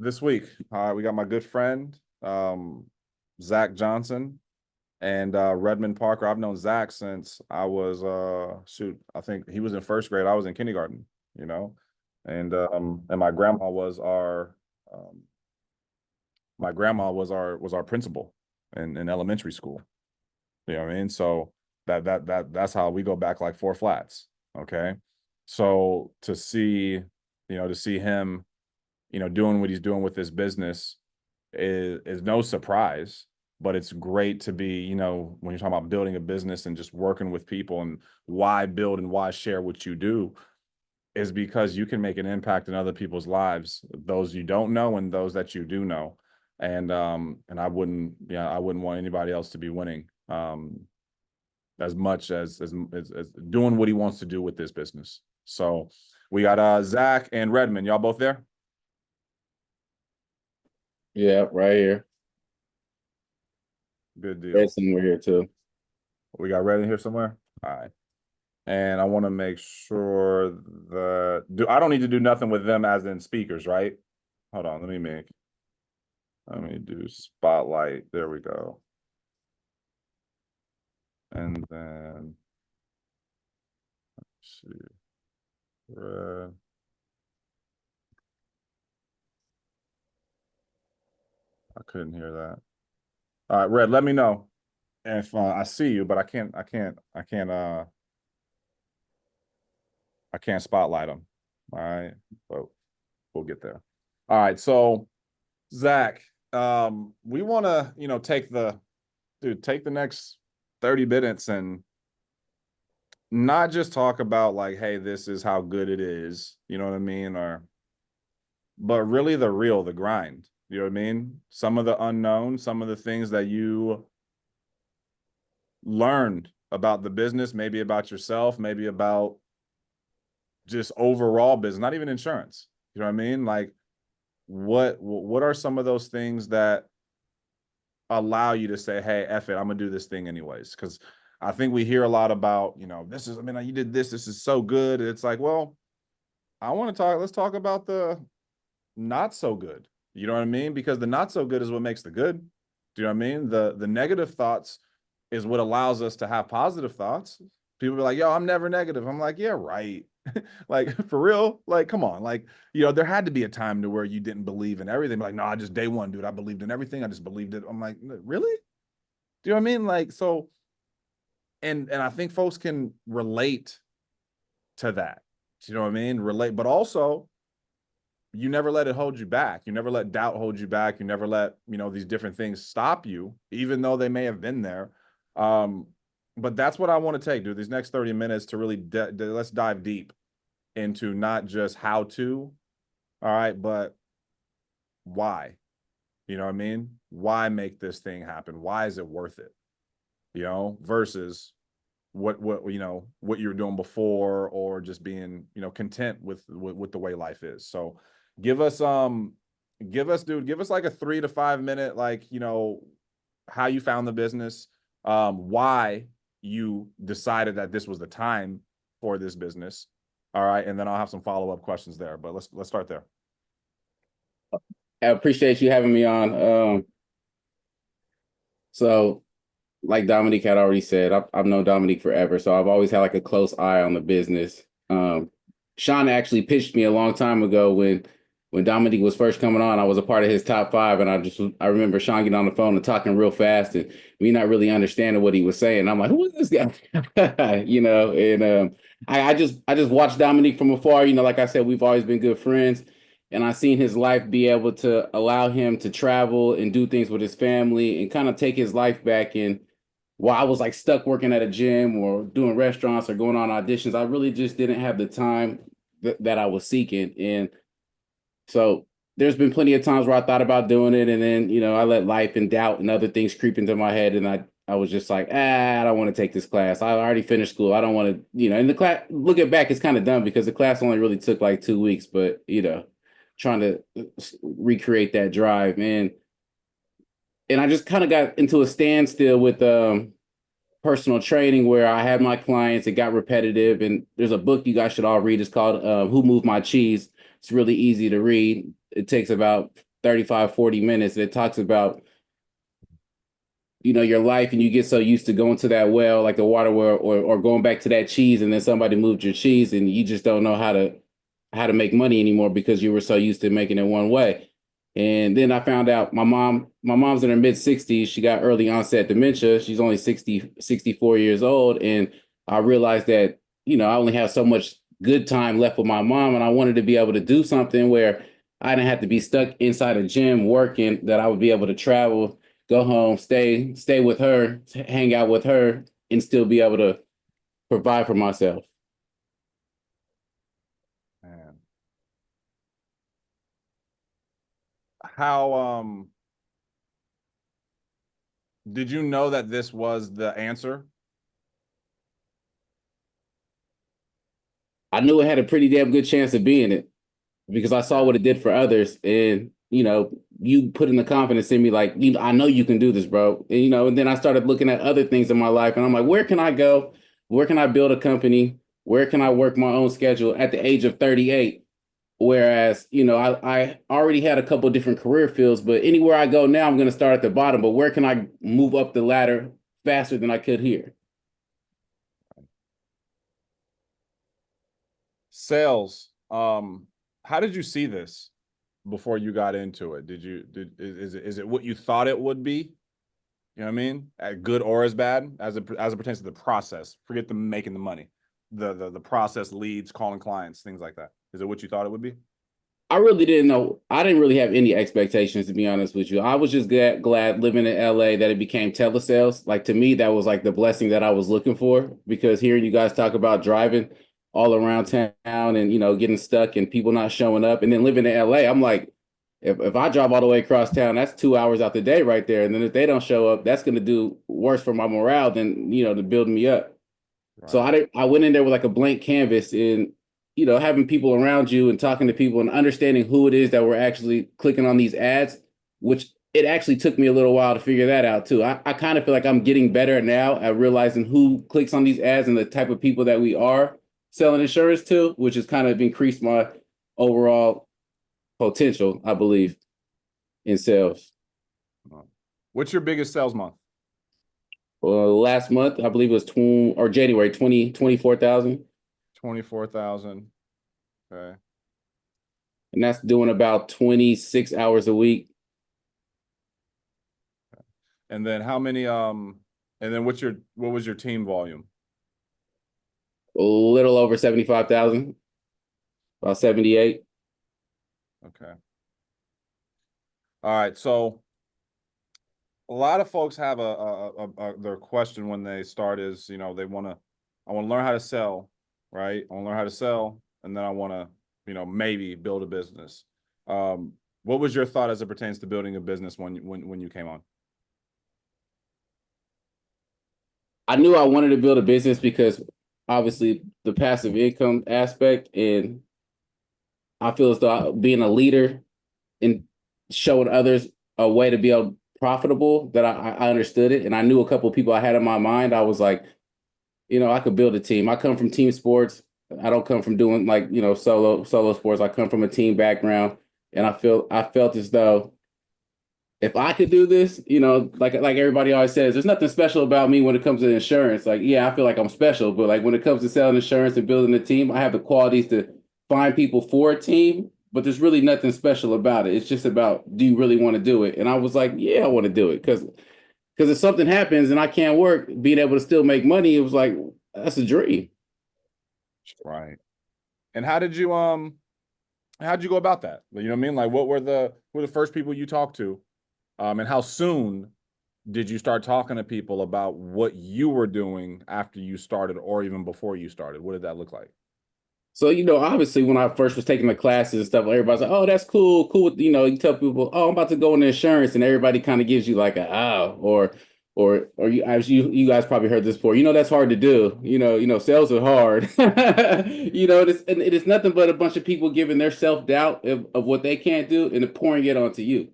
This week, we got my good friend, Zach Johnson and Redmond Parker. I've known Zach since I was, I think he was in first grade. I was in kindergarten, you know, and um, my grandma was our principal in elementary school. You know what I mean? So that's how we go back like four flats. Okay. So to see him, doing what he's doing with this business is no surprise, but it's great to be, when you're talking about building a business and just working with people and why build and why share what you do is because you can make an impact in other people's lives, those you don't know and those that you do know. And I wouldn't want anybody else to be winning as much as doing what he wants to do with this business. So we got Zach and Redmond. Y'all both there? Yeah, right here. Good deal. There's somewhere here too. We got Red in here somewhere. All right. And I want to make sure that I don't need to do nothing with them as in speakers, right? Hold on, let me do spotlight. There we go. And then let's see. Red. I couldn't hear that. All right, Red, let me know if I see you, but I can't spotlight them. All right, but we'll get there. All right, so Zach, we want to, take the next 30 minutes and not just talk about like, hey, this is how good it is, you know what I mean? But really the grind, you know what I mean? Some of the unknown, some of the things that you learned about the business, maybe about yourself, maybe about just overall business, not even insurance. You know what I mean? Like what are some of those things that allow you to say, hey, F it, I'm gonna do this thing anyways? Because I think we hear a lot about, you did this is so good. It's like, well, let's talk about the not so good. You know what I mean? Because the not so good is what makes the good. Do you know what I mean? The negative thoughts is what allows us to have positive thoughts. People be like, yo, I'm never negative. I'm like, yeah, right. Like for real, like, come on. Like, there had to be a time to where you didn't believe in everything. Like, no, I just day one, dude. I believed in everything. I just believed it. I'm like, really? Do you know what I mean? Like, so, and I think folks can relate to that. Do you know what I mean? Relate, but also you never let it hold you back. You never let doubt hold you back. You never let, these different things stop you, even though they may have been there. But that's what I want to take, dude. These next 30 minutes to really let's dive deep into not just how to, all right, but why. You know what I mean? Why make this thing happen? Why is it worth it? Versus what what you were doing before, or just being content with the way life is. So give us like a 3 to 5 minute, like, how you found the business, why you decided that this was the time for this business. All right, and then I'll have some follow-up questions there, but let's start there. I appreciate you having me on. So like Dominique had already said, I've known Dominique forever, so I've always had like a close eye on the business. Sean actually pitched me a long time ago when Dominique was first coming on. I was a part of his top five, and I remember Sean getting on the phone and talking real fast, and me not really understanding what he was saying. I'm like, who is this guy? And I just watched Dominique from afar. Like I said, we've always been good friends. And I seen his life be able to allow him to travel and do things with his family and kind of take his life back. And while I was like stuck working at a gym or doing restaurants or going on auditions, I really just didn't have the time that I was seeking. And so there's been plenty of times where I thought about doing it. And then, I let life and doubt and other things creep into my head. And I was just like, I don't want to take this class. I already finished school. I don't want to, and the class, looking back, it's kind of dumb because the class only really took like 2 weeks, but, trying to recreate that drive. And I just kind of got into a standstill with personal training where I had my clients. It got repetitive, and there's a book you guys should all read. It's called Who Moved My Cheese. It's really easy to read. It takes about 35, 40 minutes. And it talks about, your life, and you get so used to going to that well, like the water well, or going back to that cheese, and then somebody moved your cheese and you just don't know how to make money anymore because you were so used to making it one way. And then I found out my mom's in her mid 60s. She got early onset dementia. She's only 60, 64 years old. And I realized that, I only have so much good time left with my mom. And I wanted to be able to do something where I didn't have to be stuck inside a gym working, that I would be able to travel, go home, stay with her, hang out with her, and still be able to provide for myself. Man. How did you know that this was the answer? I knew it had a pretty damn good chance of being it because I saw Yeah. what it did for others. And, you put in the confidence in me, like, I know you can do this, bro. And then I started looking at other things in my life and I'm like, where can I go? Where can I build a company? Where can I work my own schedule at the age of 38? Whereas, I already had a couple of different career fields, but anywhere I go now, I'm going to start at the bottom. But where can I move up the ladder faster than I could here? Sales. How did you see this before you got into it? Is it what you thought it would be? You know what I mean? Good or as bad as it pertains to the process. Forget the making the money. The process, leads, calling clients, things like that. Is it what you thought it would be? I really didn't know. I didn't really have any expectations, to be honest with you. I was just glad living in LA that it became telesales. Like, to me, that was like the blessing that I was looking for, because hearing you guys talk about driving all around town and, getting stuck and people not showing up, and then living in LA, I'm like, if I drive all the way across town, that's 2 hours out the day right there. And then if they don't show up, that's going to do worse for my morale than, to build me up. So Right. I went in there with like a blank canvas, and having people around you and talking to people and understanding who it is that were actually clicking on these ads, which it actually took me a little while to figure that out too. I kind of feel like I'm getting better now at realizing who clicks on these ads and the type of people that we are selling insurance to, which has kind of increased my overall potential, I believe, in sales. What's your biggest sales month? Last month, I believe it was January 24,000. 24,000. Okay. And that's doing about 26 hours a week. And then how many and then what was your team volume? A little over 75,000, about 78. Okay. All right. So a lot of folks have their question when they start is, I want to learn how to sell, right? I want to learn how to sell, and then I want to, maybe build a business. What was your thought as it pertains to building a business when you came on? I knew I wanted to build a business because obviously the passive income aspect, and I feel as though being a leader and showing others a way to be able profitable, that I understood it. And I knew a couple of people I had in my mind. I was like, I could build a team. I come from team sports. I don't come from doing like, solo sports. I come from a team background. And I felt as though if I could do this, like everybody always says, there's nothing special about me when it comes to insurance. Like, yeah, I feel like I'm special, but like when it comes to selling insurance and building a team, I have the qualities to find people for a team, but there's really nothing special about it. It's just about, do you really want to do it? And I was like, yeah, I want to do it, because if something happens and I can't work, being able to still make money, it was like, that's a dream. Right. And how'd you go about that? You know what I mean? Like, who were the first people you talked to? And how soon did you start talking to people about what you were doing after you started, or even before you started? What did that look like? So, obviously when I first was taking the classes and stuff, everybody's like, oh, that's cool, cool. You tell people, oh, I'm about to go into insurance, and everybody kind of gives you like a, oh, or you, as you guys probably heard this before, that's hard to do. Sales are hard. It is nothing but a bunch of people giving their self-doubt of what they can't do and pouring it onto you.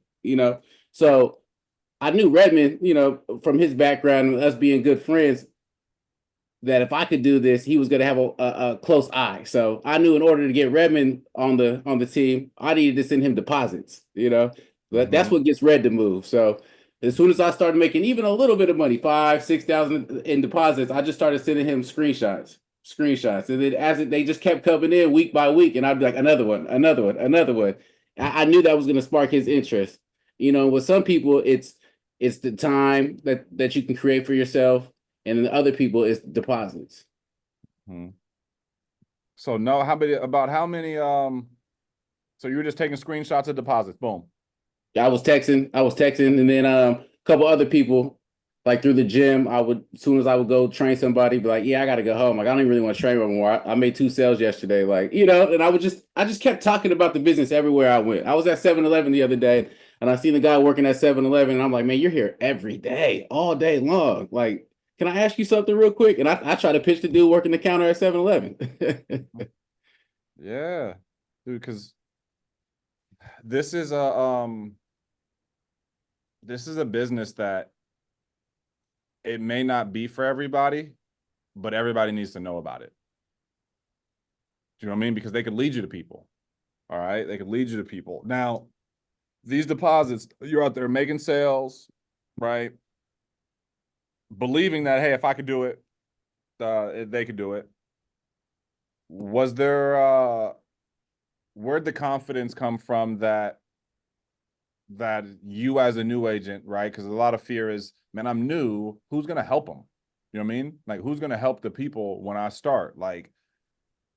So I knew Redmen, from his background and us being good friends, that if I could do this, he was going to have a close eye. So I knew in order to get Redmond on the team, I needed to send him deposits. That's what gets Red to move. So as soon as I started making even a little bit of money, 5, 6 thousand in deposits, I just started sending him screenshots, and then they just kept coming in week by week, and I'd be like, another one, another one, another one. I knew that was going to spark his interest. With some people, it's the time that you can create for yourself, and then the other people, it's deposits. Mm-hmm. So no, how many so you were just taking screenshots of deposits, boom. I was texting, and then a couple other people, like through the gym. As soon as I would go train somebody, be like, yeah, I gotta go home. Like, I don't even really want to train anymore. I made 2 sales yesterday, and I just kept talking about the business everywhere I went. I was at 7-Eleven the other day, and I seen the guy working at 7-Eleven, and I'm like, man, you're here every day, all day long. Like, can I ask you something real quick? And I try to pitch the dude working the counter at 7-Eleven. Yeah, dude, because this is a business that it may not be for everybody, but everybody needs to know about it. Do you know what I mean? Because they could lead you to people. All right, they could lead you to people. Now, these deposits, you're out there making sales, right? Believing that, hey, if I could do it, they could do it. Was there where'd the confidence come from that you as a new agent, right? Because a lot of fear is, man, I'm new. Who's gonna help them? You know what I mean? Like, who's gonna help the people when I start? Like,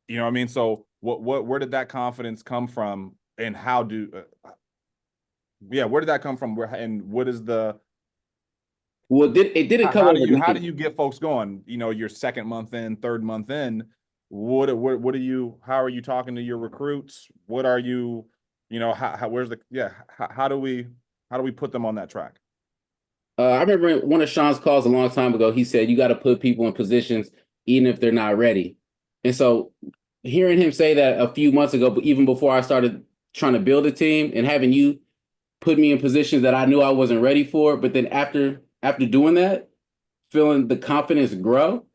you know what I mean? So, where did that confidence come from, and how do? Where did that come from? And what is the? Well, it didn't come How do overnight. you get folks going? Your second month in, third month in. What are you? How are you talking to your recruits? What are you? How where's the how do we put them on that track? I remember one of Sean's calls a long time ago. He said you got to put people in positions even if they're not ready. And so hearing him say that a few months ago, but even before I started trying to build a team, and having you put me in positions that I knew I wasn't ready for, but then after doing that, feeling the confidence grow,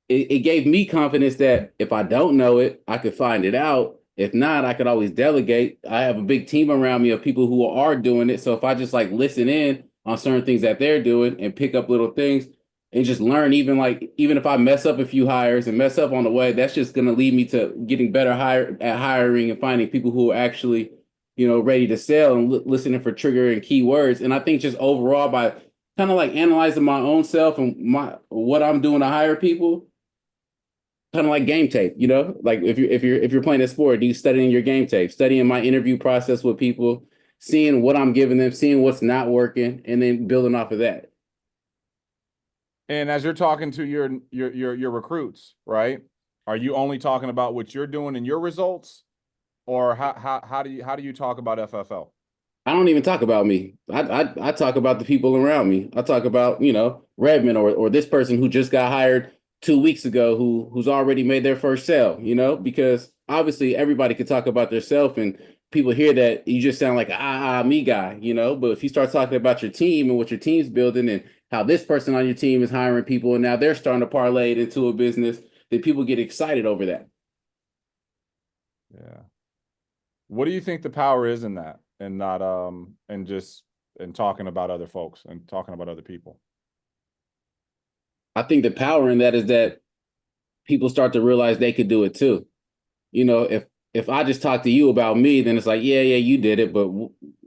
it gave me confidence that if I don't know it, I could find it out. If not, I could always delegate. I have a big team around me of people who are doing it. So if I just like listen in on certain things that they're doing and pick up little things and just learn, even if I mess up a few hires and mess up on the way, that's just gonna lead me to getting better at hiring and finding people who are actually, ready to sell and listening for triggering keywords. And I think just overall by kind of like analyzing my own self and what I'm doing to hire people, kind of like game tape, like if you're playing a sport, you studying your game tape, studying my interview process with people, seeing what I'm giving them, seeing what's not working, and then building off of that. And as you're talking to your recruits, right? Are you only talking about what you're doing and your results, or how do you talk about FFL? I don't even talk about me. I talk about the people around me. I talk about, Redmen or this person who just got hired 2 weeks ago who's already made their first sale, because obviously everybody could talk about their self, and people hear that you just sound like me guy, but if you start talking about your team and what your team's building and how this person on your team is hiring people and now they're starting to parlay it into a business, then people get excited over that. Yeah. What do you think the power is in that, and not and talking about other folks and talking about other people? I think the power in that is that people start to realize they could do it too. If I just talk to you about me, then it's like, yeah, you did it, but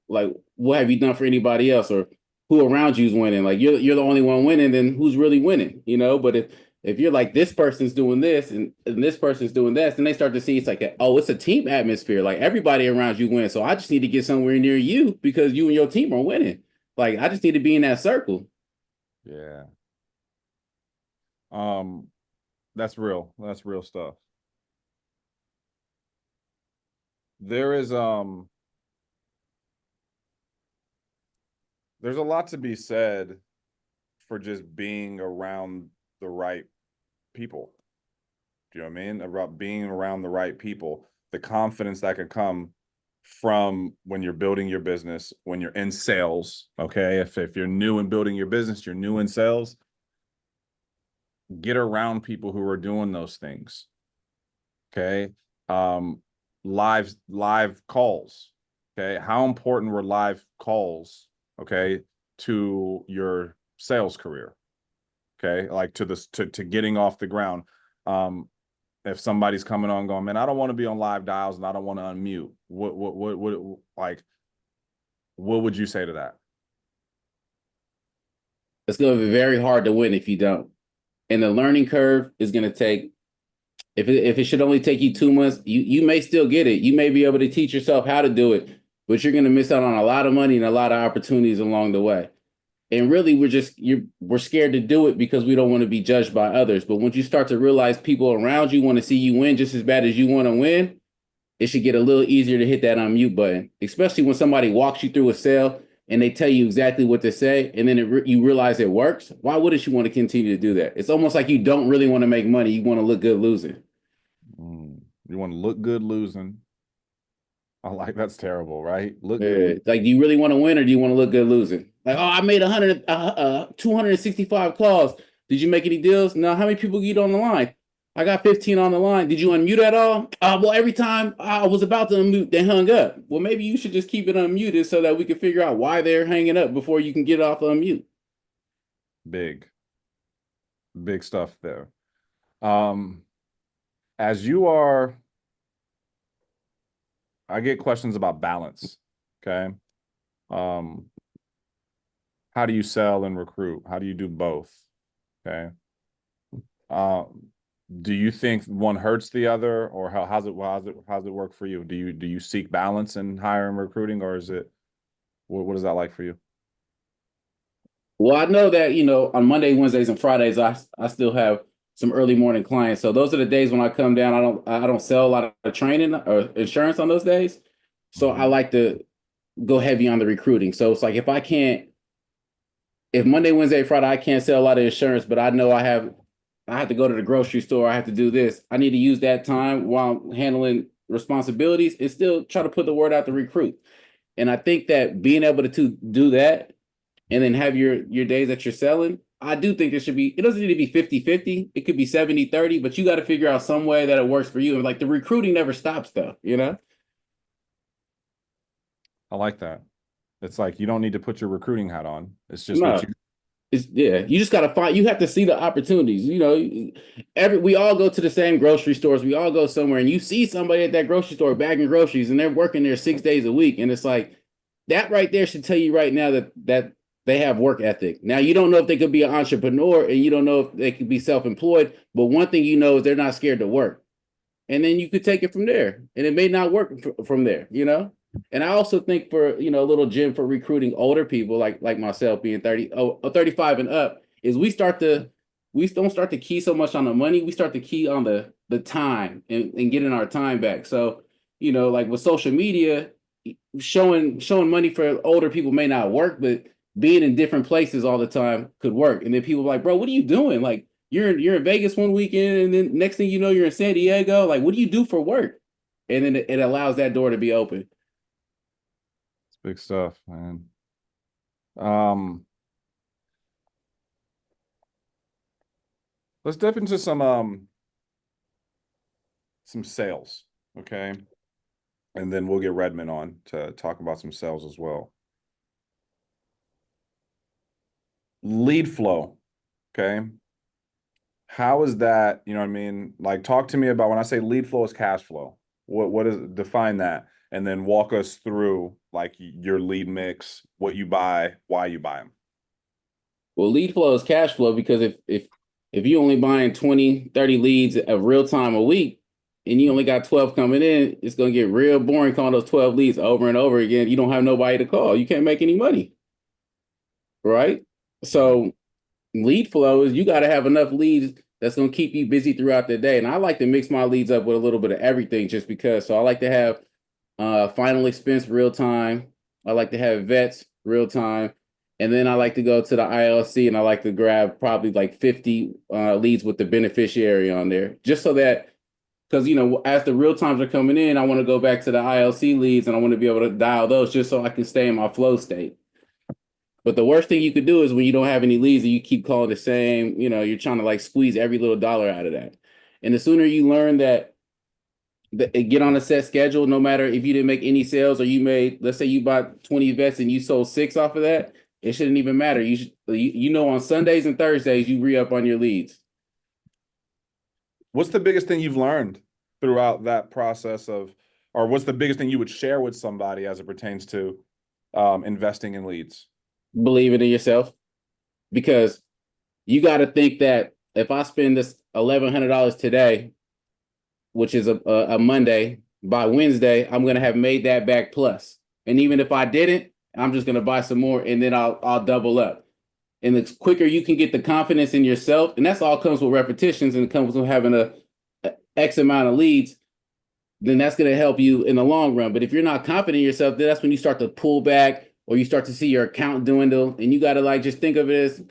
like, what have you done for anybody else, or who around you's winning? Like, you're the only one winning, then who's really winning? But if you're like, this person's doing this and this person's doing this, then they start to see it's like, oh, it's a team atmosphere. Like, everybody around you wins, so I just need to get somewhere near you because you and your team are winning. Like, I just need to be in that circle. Yeah. Um, that's real. That's real stuff. There is there's a lot to be said for just being around the right people. Do you know what I mean? About being around the right people, the confidence that can come from when you're building your business, when you're in sales. Okay. If you're new in building your business, you're new in sales, get around people who are doing those things. Okay. Um, live calls. Okay. How important were live calls, okay, to your sales career? Okay. Like to this, to getting off the ground. If somebody's coming on going, man, I don't want to be on live dials and I don't want to unmute. Like, what would you say to that? It's going to be very hard to win if you don't. And the learning curve is going to take, if it should only take you 2 months, you may still get it. You may be able to teach yourself how to do it, but you're going to miss out on a lot of money and a lot of opportunities along the way. And really, we're scared to do it because we don't want to be judged by others. But once you start to realize people around you want to see you win just as bad as you want to win, it should get a little easier to hit that unmute button, especially when somebody walks you through a sale and they tell you exactly what to say, and then you realize it works. Why wouldn't you want to continue to do that? It's almost like you don't really want to make money. You want to look good losing. You want to look good losing. I like that's terrible, right? Look Yeah. good. Like, do you really want to win or do you want to look good losing? Like, oh, I made 265 calls. Did you make any deals? No. How many people get on the line? I got 15 on the line. Did you unmute at all? Well, every time I was about to unmute, they hung up. Well, maybe you should just keep it unmuted so that we can figure out why they're hanging up before you can get off unmute. Big stuff there. As you are, I get questions about balance. Okay. How do you sell and recruit? How do you do both? Okay. Do you think one hurts the other, or how's it work for you? Do you seek balance in hiring and recruiting, or is it what is that like for you? Well, I know that, on Monday, Wednesdays, and Fridays, I still have some early morning clients. So those are the days when I come down. I don't sell a lot of training or insurance on those days. So I like to go heavy on the recruiting. So it's like if Monday, Wednesday, Friday, I can't sell a lot of insurance, but I know I have to go to the grocery store, I have to do this. I need to use that time while handling responsibilities and still try to put the word out to recruit. And I think that being able to do that and then have your days that you're selling, I do think it doesn't need to be 50-50. It could be 70-30, but you got to figure out some way that it works for you. And like the recruiting never stops though, I like that. It's like you don't need to put your recruiting hat on. It's just what No. You just gotta find. You have to see the opportunities. We all go to the same grocery stores. We all go somewhere, and you see somebody at that grocery store bagging groceries, and they're working there 6 days a week, and it's like that right there should tell you right now that they have work ethic. Now you don't know if they could be an entrepreneur, and you don't know if they could be self-employed, but one thing you know is they're not scared to work, and then you could take it from there, and it may not work from there. And I also think for a little gym for recruiting older people like myself being 35 and up is we don't start to key so much on the money, we start to key on the time and getting our time back. So like with social media, showing money for older people may not work, but being in different places all the time could work. And then people are like, bro, what are you doing? Like you're in Vegas one weekend and then next thing you know you're in San Diego. Like what do you do for work? And then it allows that door to be open. It's big stuff, man. Let's dip into some sales, okay? And then we'll get Redmen on to talk about some sales as well. Lead flow, okay? How is that, you know what I mean? Like talk to me about when I say lead flow is cash flow. What is define that and then walk us through like your lead mix, what you buy, why you buy them. Well, lead flow is cash flow because if you only buying 20, 30 leads of real time a week and you only got 12 coming in, it's going to get real boring calling those 12 leads over and over again. You don't have nobody to call. You can't make any money. Right? So lead flow is you got to have enough leads that's going to keep you busy throughout the day. And I like to mix my leads up with a little bit of everything just because. So I like to have final expense real time. I like to have vets real time. And then I like to go to the ILC and I like to grab probably like 50 leads with the beneficiary on there, just so that, because, as the real times are coming in, I want to go back to the ILC leads and I want to be able to dial those just so I can stay in my flow state. But the worst thing you could do is when you don't have any leads and you keep calling the same, you're trying to like squeeze every little dollar out of that. And the sooner you learn that get on a set schedule. No matter if you didn't make any sales or you made, let's say you bought 20 vets and you sold 6 off of that, it shouldn't even matter. You know, on Sundays and Thursdays you re-up on your leads. What's the biggest thing you've learned throughout that process of, or what's the biggest thing you would share with somebody as it pertains to investing in leads? Believe it in yourself, because you got to think that if I spend this $1,100 today, which is a Monday, by Wednesday, I'm going to have made that back plus. And even if I didn't, I'm just going to buy some more and then I'll double up. And the quicker you can get the confidence in yourself, and that's all comes with repetitions and it comes with having a X amount of leads, then that's going to help you in the long run. But if you're not confident in yourself, then that's when you start to pull back or you start to see your account dwindle. And you got to like just think of it as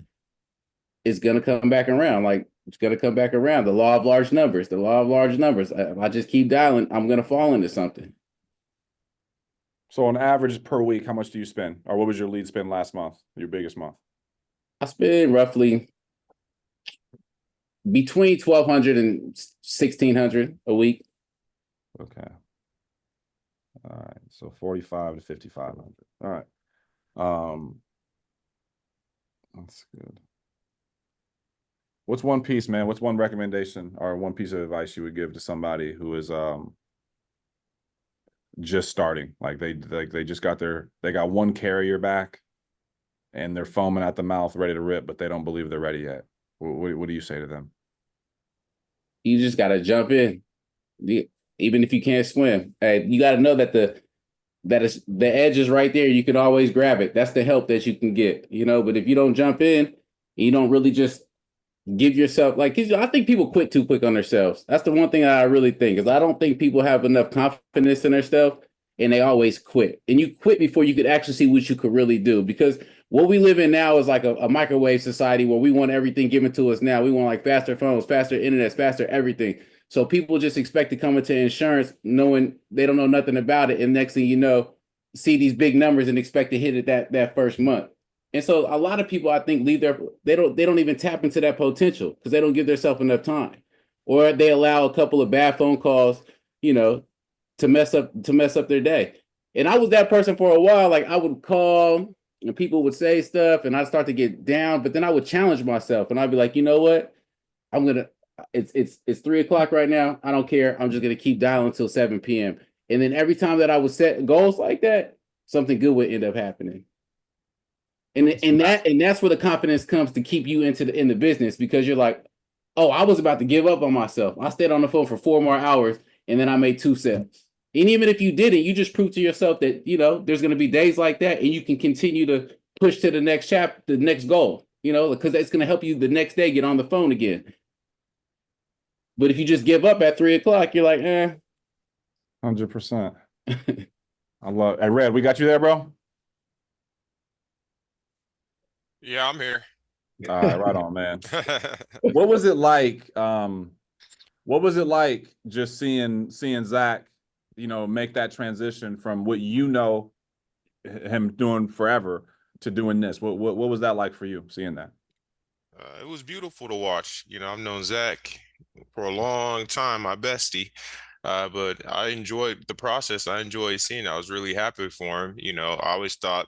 it's going to come back around. Like it's going to come back around. The law of large numbers, the law of large numbers. If I just keep dialing, I'm going to fall into something. So on average per week, how much do you spend? Or what was your lead spend last month, your biggest month? I spend roughly between 1,200 and 1,600 a week. Okay. All right. So 45 to 5,500. All right. That's good. What's one piece, man? What's one recommendation or one piece of advice you would give to somebody who is just starting? Like they just got they got one carrier back and they're foaming at the mouth, ready to rip, but they don't believe they're ready yet. What do you say to them? You just got to jump in. Even if you can't swim, hey, you got to know that the edge is right there. You can always grab it. That's the help that you can get, you know. But if you don't jump in, you don't really just give yourself like. I think people quit too quick on themselves. That's the one thing I really think is I don't think people have enough confidence in themselves, and they always quit. And you quit before you could actually see what you could really do, because what we live in now is like a microwave society where we want everything given to us now. We want like faster phones, faster internet, faster everything. So people just expect to come into insurance knowing they don't know nothing about it. And next thing you know, see these big numbers and expect to hit it that first month. And so a lot of people, I think, they don't even tap into that potential because they don't give themselves enough time. Or they allow a couple of bad phone calls, you know, to mess up their day. And I was that person for a while. Like I would call and people would say stuff and I'd start to get down, but then I would challenge myself and I'd be like, you know what? It's 3 o'clock right now. I don't care. I'm just gonna keep dialing until 7 p.m. And then every time that I would set goals like that, something good would end up happening. And that's where the confidence comes to keep you in the business, because you're like, oh, I was about to give up on myself. I stayed on the phone for 4 more hours and then I made 2 sales. And even if you didn't, you just proved to yourself that, you know, there's going to be days like that and you can continue to push to the next chapter, the next goal, you know, because it's going to help you the next day get on the phone again. But if you just give up at 3 o'clock, you're like, 100%. I love it. Hey, Red, we got you there, bro? Yeah, I'm here. All right, right on, man. What was it like? What was it like just seeing Zach, you know, make that transition from what you know him doing forever to doing this? What was that like for you, seeing that? It was beautiful to watch. You know, I've known Zach for a long time, my bestie. But I enjoyed the process. I enjoyed seeing it. I was really happy for him. You know, I always thought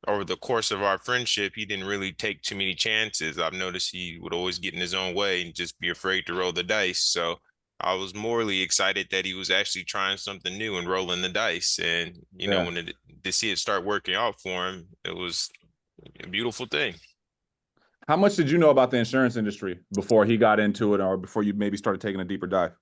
over the course of our friendship, he didn't really take too many chances. I've noticed he would always get in his own way and just be afraid to roll the dice. So I was morally excited that he was actually trying something new and rolling the dice. And, you know, to see it start working out for him, it was a beautiful thing. How much did you know about the insurance industry before he got into it, or before you maybe started taking a deeper dive?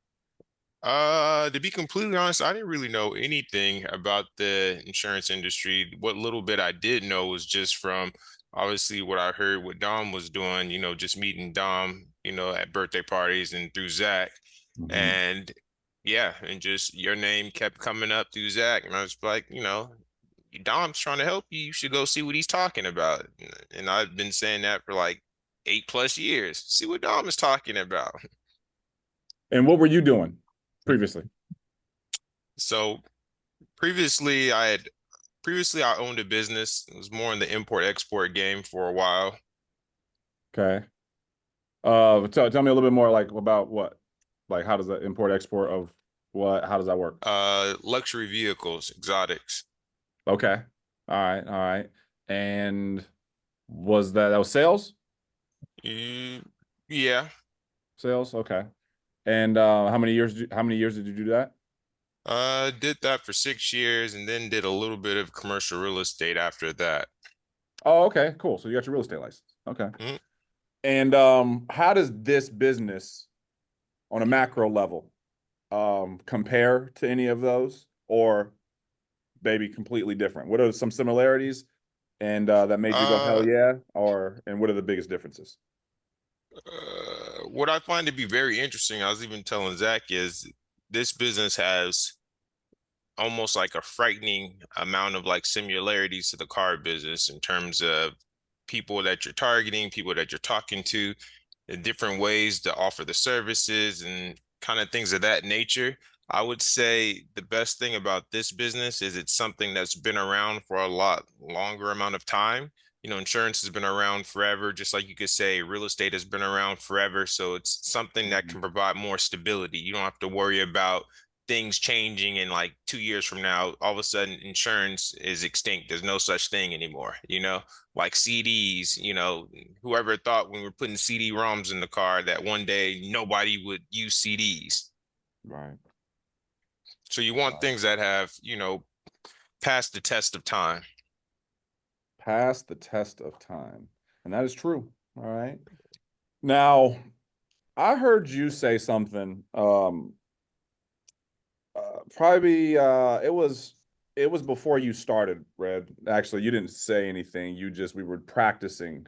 To be completely honest, I didn't really know anything about the insurance industry. What little bit I did know was just from obviously what I heard what Dom was doing, you know, just meeting Dom, you know, at birthday parties and through Zach. And yeah, and just your name kept coming up through Zach. And I was like, you know, Dom's trying to help you. You should go see what he's talking about. And I've been saying that for like 8+ years. See what Dom is talking about. And what were you doing previously? So previously I owned a business. It was more in the import export game for a while. Okay. Tell me a little bit more like about what? Like how does the import export of How does that work? Luxury vehicles, exotics. Okay. All right. And that was sales? Mm, yeah. Sales? Okay. And how many years did you do that? Did that for 6 years and then did a little bit of commercial real estate after that. Oh, okay, cool. So you got your real estate license. Okay. Mhm. And how does this business on a macro level compare to any of those, or maybe completely different? What are some similarities and that made you go hell Uh, yeah, and what are the biggest differences? what I find to be very interesting, I was even telling Zach, is this business has almost like a frightening amount of like similarities to the car business in terms of people that you're targeting, people that you're talking to, the different ways to offer the services and kind of things of that nature. I would say the best thing about this business is it's something that's been around for a lot longer amount of time. You know, insurance has been around forever, just like you could say real estate has been around forever. So it's something that Mhm. can provide more stability. You don't have to worry about things changing in like 2 years from now. All of a sudden, insurance is extinct. There's no such thing anymore, you know? Like CDs, you know, whoever thought when we were putting CD-ROMs in the car that one day nobody would use CDs. Right. So you want Right. things that have, you know, passed the test of time. Pass the test of time. And that is true. All right. Now, I heard you say something probably it was before you started, Red. Actually, you didn't say anything. We were practicing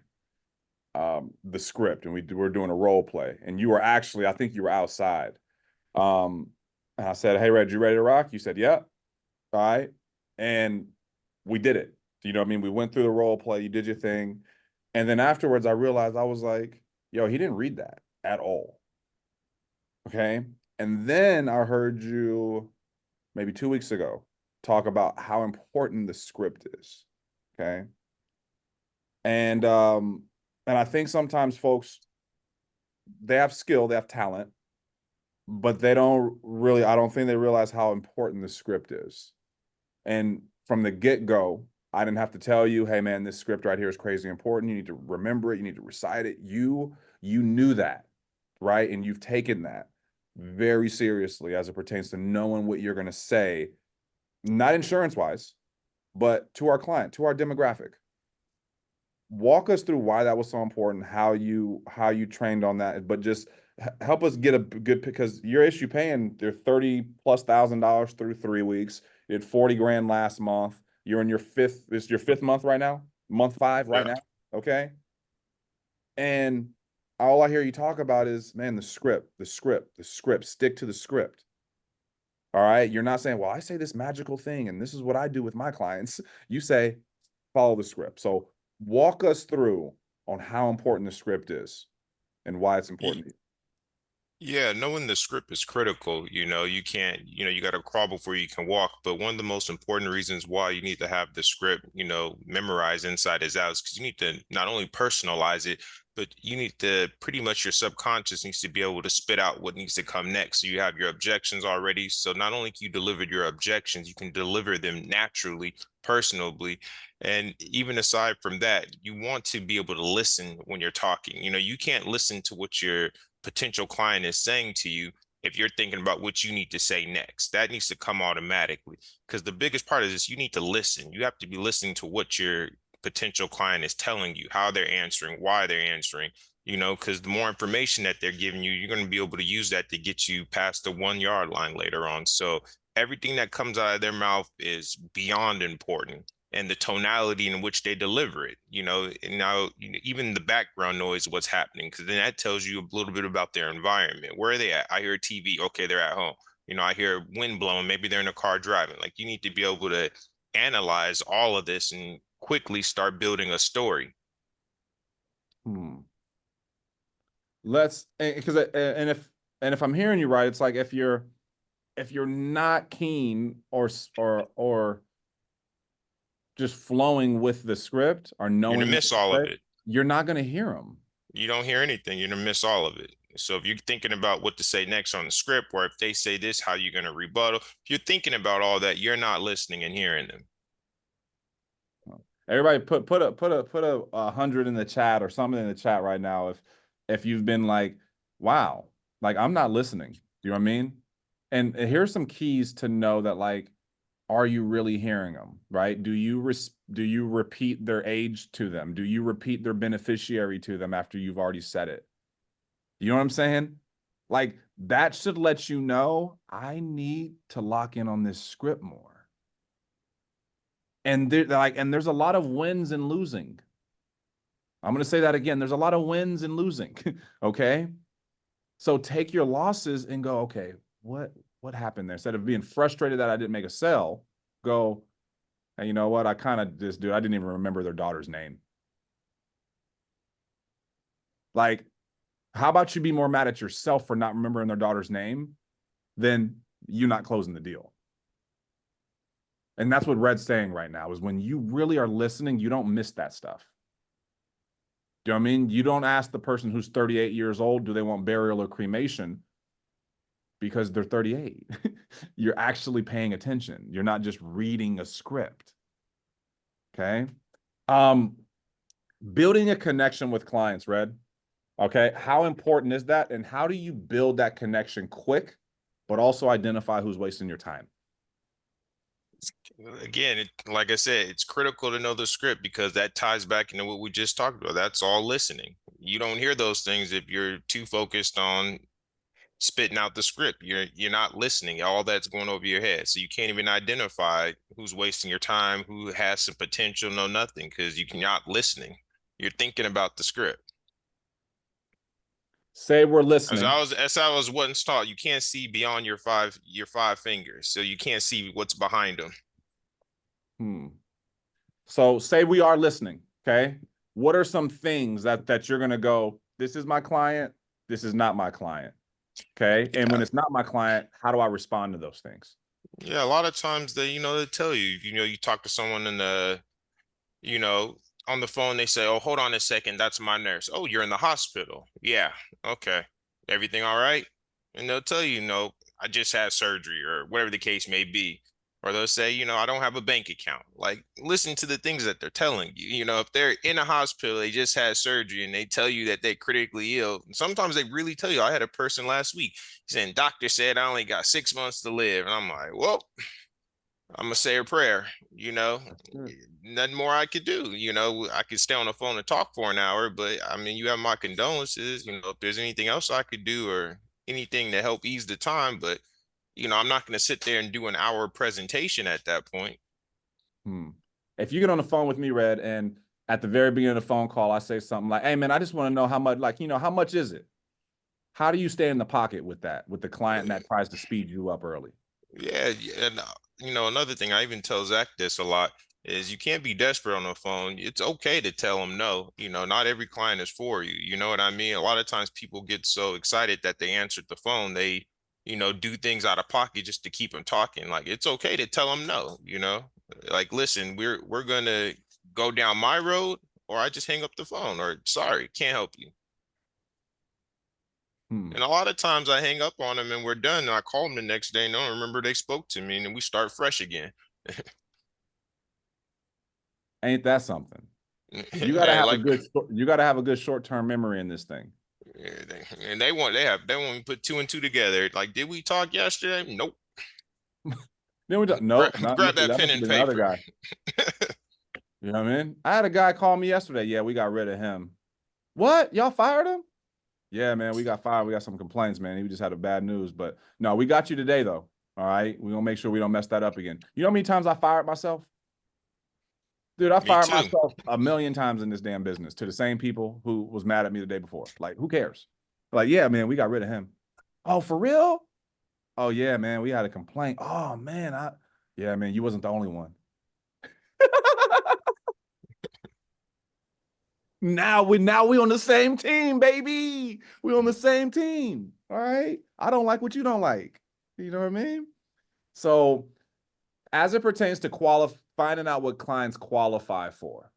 the script, and we were doing a role play, and you were actually, I think you were outside. Um and I said, "Hey, Red, you ready to rock?" You said, "Yeah." All right. And we did it. You know what I mean? We went through the role play, you did your thing. And then afterwards I realized, I was like, yo, he didn't read that at all. Okay. And then I heard you maybe 2 weeks ago talk about how important the script is. Okay. And and I think sometimes folks, they have skill, they have talent, but they don't really, I don't think they realize how important the script is. And from the get-go, I didn't have to tell you, hey man, this script right here is crazy important. You need to remember it, you need to recite it. You knew that, right? And you've taken that very seriously as it pertains to knowing what you're going to say, not insurance wise, but to our client, to our demographic. Walk us through why that was so important, how you trained on that, but just help us get a good, because your issue paying, they're 30+ thousand through 3 weeks. You did 40 grand last month. You're in this is your fifth month right now, month 5 right Yeah. now. Okay. And all I hear you talk about is, man, the script, the script, the script, stick to the script. All right. You're not saying, well, I say this magical thing and this is what I do with my clients. You say, follow the script. So walk us through on how important the script is and why it's Y- important. Yeah, knowing the script is critical. You know, you can't, you know, you got to crawl before you can walk. But one of the most important reasons why you need to have the script, you know, memorized inside is out is because you need to not only personalize it, but you need to pretty much your subconscious needs to be able to spit out what needs to come next. So you have your objections already. So not only can you deliver your objections, you can deliver them naturally, personably. And even aside from that, you want to be able to listen when you're talking. You know, you can't listen to what you're potential client is saying to you if you're thinking about what you need to say next. That needs to come automatically because the biggest part of this, you need to listen. You have to be listening to what your potential client is telling you, how they're answering, why they're answering, you know, because the more information that they're giving you, you're going to be able to use that to get you past the 1 yard line later on. So everything that comes out of their mouth is beyond important, and the tonality in which they deliver it, you know, and now even the background noise, what's happening, because then that tells you a little bit about their environment. Where are they at? I hear TV. Okay, they're at home. You know, I hear wind blowing. Maybe they're in a car driving. Like you need to be able to analyze all of this and quickly start building a story. Hmm. Let's, because and if I'm hearing you right, it's like if you're not keen or just flowing with the script or You're gonna knowing what miss to all of say, it. you're not going to hear them. You don't hear anything. You're gonna miss all of it. So if you're thinking about what to say next on the script, or if they say this, how you're going to rebuttal, if you're thinking about all that, you're not listening and hearing them. Everybody put a 100 in the chat or something in the chat right now if you've been like, wow, like I'm not listening. Do you know what I mean? And here's some keys to know that, like, are you really hearing them, right? Do you repeat their age to them? Do you repeat their beneficiary to them after you've already said it? You know what I'm saying? Like, that should let you know I need to lock in on this script more. And there's a lot of wins and losing. I'm going to say that again. There's a lot of wins and losing. Okay. So take your losses and go, okay, what happened there? Instead of being frustrated that I didn't make a sale, go, hey, you know what? I didn't even remember their daughter's name. Like, how about you be more mad at yourself for not remembering their daughter's name than you not closing the deal? And that's what Red's saying right now, is when you really are listening, you don't miss that stuff. Do you know what I mean? You don't ask the person who's 38 years old, do they want burial or cremation? Because they're 38. You're actually paying attention. You're not just reading a script. Okay. Building a connection with clients, Red. Okay. How important is that? And how do you build that connection quick, but also identify who's wasting your time? Again, like I said, it's critical to know the script, because that ties back into what we just talked about. That's all listening. You don't hear those things if you're too focused on spitting out the script. You're not listening. All that's going over your head. So you can't even identify who's wasting your time, who has some potential, no nothing, because you're not listening. You're thinking about the script. Say we're listening. As I was once taught, you can't see beyond your five fingers. So you can't see what's behind them. So say we are listening. Okay. What are some things that you're going to go, this is my client, this is not my client? Okay. And when it's not my client, how do I respond to those things? Yeah, a lot of times they tell you, you talk to someone in the, on the phone, they say, oh, hold on a second, that's my nurse. Oh, you're in the hospital. Yeah. Okay. Everything all right? And they'll tell you, no, I just had surgery, or whatever the case may be. Or they'll say, I don't have a bank account. Like, listen to the things that they're telling you. If they're in a hospital, they just had surgery, and they tell you that they're critically ill. Sometimes they really tell you. I had a person last week saying, doctor said I only got 6 months to live. And I'm like, well, I'm gonna say a prayer, nothing more I could do. I could stay on the phone and talk for an hour, but I mean, you have my condolences. If there's anything else I could do, or anything to help ease the time, but I'm not gonna sit there and do an hour presentation at that point. If you get on the phone with me, Red, and at the very beginning of the phone call, I say something like, hey man, I just want to know how much, how much is it? How do you stay in the pocket with that, with the client that tries to speed you up early? Yeah, and another thing, I even tell Zach this a lot, is you can't be desperate on the phone. It's okay to tell them no. Not every client is for you. You know what I mean? A lot of times people get so excited that they answered the phone, they, do things out of pocket just to keep them talking. Like, it's okay to tell them no, like, listen, we're gonna go down my road, or I just hang up the phone, or sorry, can't help you. And a lot of times I hang up on them and we're done. And I call them the next day and don't remember they spoke to me, and then we start fresh again. Ain't that something? You gotta And have like, a good short-term memory in this thing. and they want me put two and two together. Like, did we talk yesterday? Nope. Then we Grab, not grab that that pen must have and been another paper. guy. You know what I mean? I had a guy call me yesterday. Yeah, we got rid of him. What? Y'all fired him? Yeah, man, we got fired. We got some complaints, man. He just had a bad news. But no, we got you today, though. All right. We're gonna make sure we don't mess that up again. You know how many times I fired myself? Dude, I Me fired too. myself a million times in this damn business to the same people who was mad at me the day before. Like, who cares? Like, yeah, man, we got rid of him. Oh, for real? Oh, yeah, man, we had a complaint. Oh, man, yeah, man, you wasn't the only one. Now we on the same team, baby. We on the same team. All right. I don't like what you don't like. You know what I mean? So as it pertains to finding out what clients qualify for.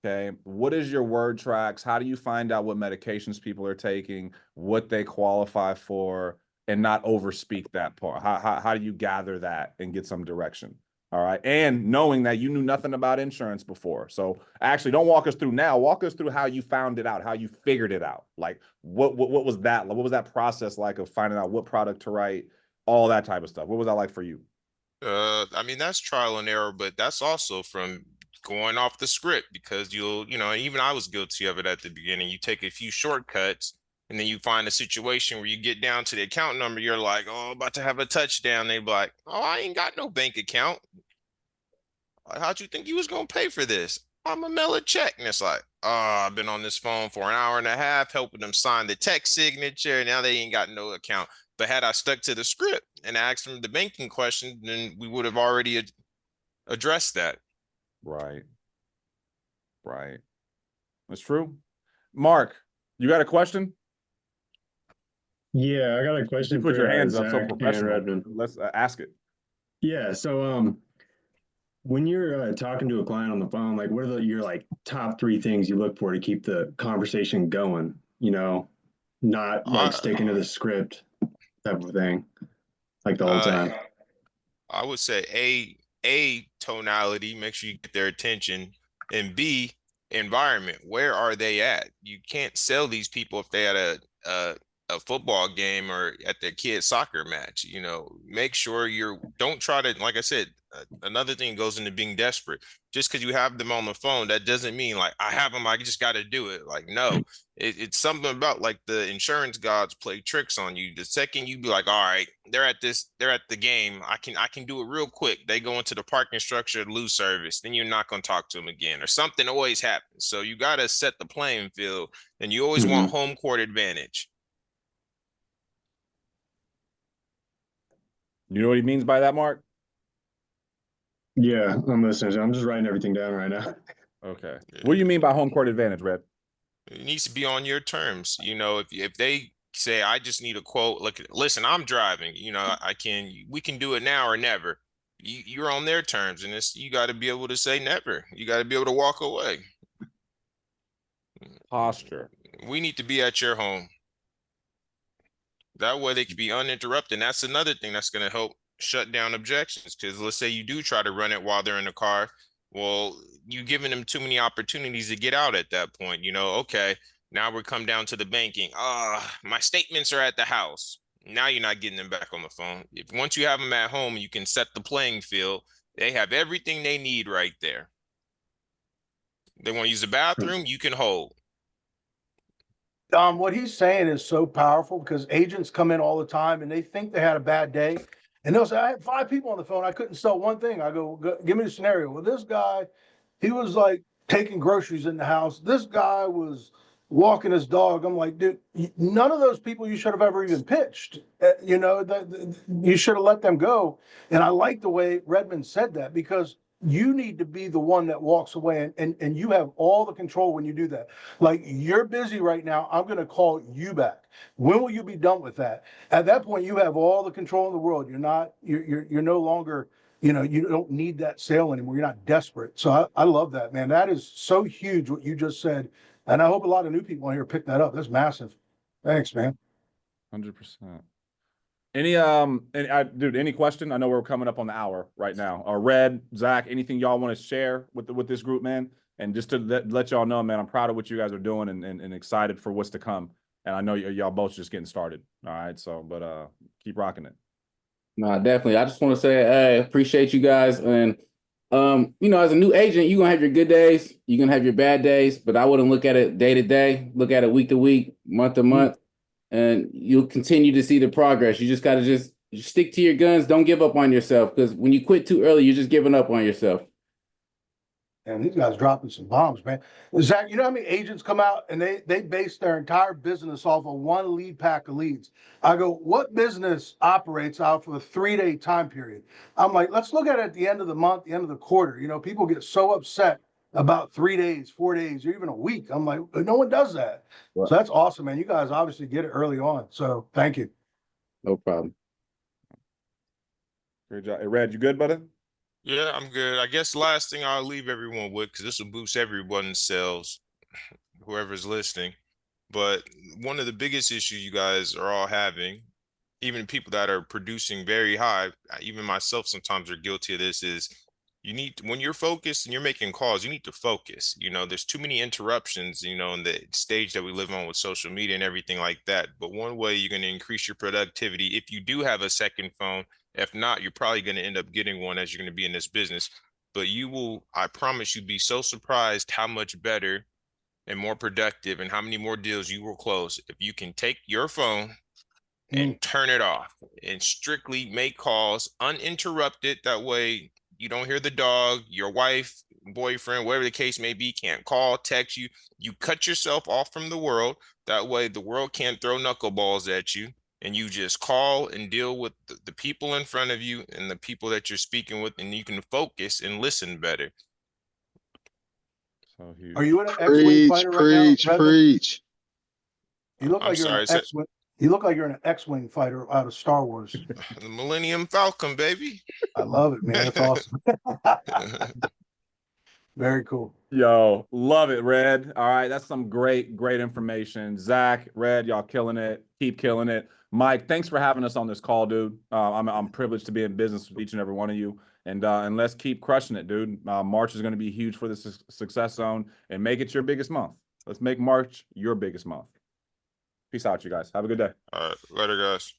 Okay. What is your word tracks? How do you find out what medications people are taking, what they qualify for, and not overspeak that part? How do you gather that and get some direction? All right. And knowing that you knew nothing about insurance before. So actually don't walk us through now. Walk us through how you found it out, how you figured it out. Like what was that? What was that process like of finding out what product to write, all that type of stuff? What was that like for you? I mean, that's trial and error, but that's also from going off the script because even I was guilty of it at the beginning. You take a few shortcuts and then you find a situation where you get down to the account number, you're like, oh, about to have a touchdown. They be like, oh, I ain't got no bank account. Like, how'd you think you was gonna pay for this? I'm gonna mail a check. And it's like, oh, I've been on this phone for an hour and a half helping them sign the text signature. Now they ain't got no account. But had I stuck to the script and asked them the banking question, then we would have already addressed that. Right. Right. That's true. Mark, you got a question? Yeah, I got a You question put for your hands up so Zach and professional. Redmond. Let's ask it. Yeah, so when you're talking to a client on the phone, like what are your like top three things you look for to keep the conversation going? You know, not like I sticking to the script type of thing, like the whole uh time. I would say A tonality, make sure you get their attention, and B environment. Where are they at? You can't sell these people if they at a football game or at their kid's soccer match. Make sure don't try to, like I said, another thing goes into being desperate. Just because you have them on the phone, that doesn't mean like I have them, I just got to do it. Like, no, it's something about like the insurance gods play tricks on you. The second you be like, all right, they're at the game. I can do it real quick. They go into the parking structure, lose service. Then you're not going to talk to them again, or something always happens. So you got to set the playing field, and you always want home court advantage. You know what he means by that, Mark? Yeah, I'm listening. I'm just writing everything down right now. Okay. What do you mean by home court advantage, Red? It needs to be on your terms. If they say I just need a quote, look, listen, I'm driving. We can do it now or never. You're on their terms, and you got to be able to say never. You got to be able to walk away. Posture. We need to be at your home. That way they can be uninterrupted. And that's another thing that's going to help shut down objections. Because let's say you do try to run it while they're in the car. Well, you're giving them too many opportunities to get out at that point. Okay, now we're come down to the banking. My statements are at the house. Now you're not getting them back on the phone. If once you have them at home, you can set the playing field. They have everything they need right there. They want to use the bathroom, you can hold. What he's saying is so powerful because agents come in all the time and they think they had a bad day. And they'll say, I had 5 people on the phone. I couldn't sell one thing. I go, give me the scenario. Well, this guy, he was like taking groceries in the house. This guy was walking his dog. I'm like, dude, none of those people you should have ever even pitched. You should have let them go. And I like the way Redmond said that because you need to be the one that walks away and you have all the control when you do that. Like, you're busy right now. I'm going to call you back. When will you be done with that? At that point, you have all the control in the world. You're no longer, you don't need that sale anymore. You're not desperate. So I love that, man. That is so huge what you just said. And I hope a lot of new people here pick that up. That's massive. Thanks, man. 100%. Dude, any question? I know we're coming up on the hour right now. Red, Zach, anything y'all want to share with this group, man? And just to let y'all know, man, I'm proud of what you guys are doing and excited for what's to come. And I know y'all both just getting started. All right. So, but keep rocking it. No, definitely. I just want to say, I appreciate you guys. And, as a new agent, you're going to have your good days. You're going to have your bad days, but I wouldn't look at it day to day, look at it week to week, month to month, and you'll continue to see the progress. You just got to just stick to your guns. Don't give up on yourself, because when you quit too early, you're just giving up on yourself. And these guys dropping some bombs, man. Zach, you know how many agents come out and they base their entire business off of one lead pack of leads? I go, what business operates out of a 3-day time period? I'm like, let's look at it at the end of the month, the end of the quarter. People get so upset about 3 days, 4 days, or even a week. I'm like, no one does that. Right. So that's awesome, man. You guys obviously get it early on. So thank you. No problem. Great job. Hey, Red, you good, brother? Yeah, I'm good. I guess last thing I'll leave everyone with, because this will boost everyone's sales, whoever's listening. But one of the biggest issues you guys are all having, even people that are producing very high, even myself sometimes are guilty of this, is you need, when you're focused and you're making calls, you need to focus. You know, there's too many interruptions, you know, in the stage that we live on with social media and everything like that. But one way you're going to increase your productivity, if you do have a second phone, if not, you're probably going to end up getting one as you're going to be in this business. But you will, I promise you, be so surprised how much better and more productive and how many more deals you will close if you can take your phone and turn it off and strictly make calls uninterrupted. That way you don't hear the dog, your wife, boyfriend, whatever the case may be, can't call, text you. You cut yourself off from the world. That way the world can't throw knuckleballs at you. And you just call and deal with the people in front of you and the people that you're speaking with, and you can focus and listen better. So huge. Are you in an X-Wing fighter right now, Redmen? Preach. You look I'm like you're sorry, in an X-Wing. You look like you're in an X-Wing fighter out of Star Wars. the Millennium Falcon, baby. I love it, man. That's awesome. Very cool. Yo, love it, Red. All right, that's some great and Zach, Red, y'all killing it. Keep killing it. Mike, thanks for having us on this call, dude. I'm privileged to be in business with each and every one of you, and let's keep crushing it, dude. March is going to be huge for the success zone, and make it your biggest month. Let's make March your biggest month. Peace out, you guys. Have a good day. All right, later, guys.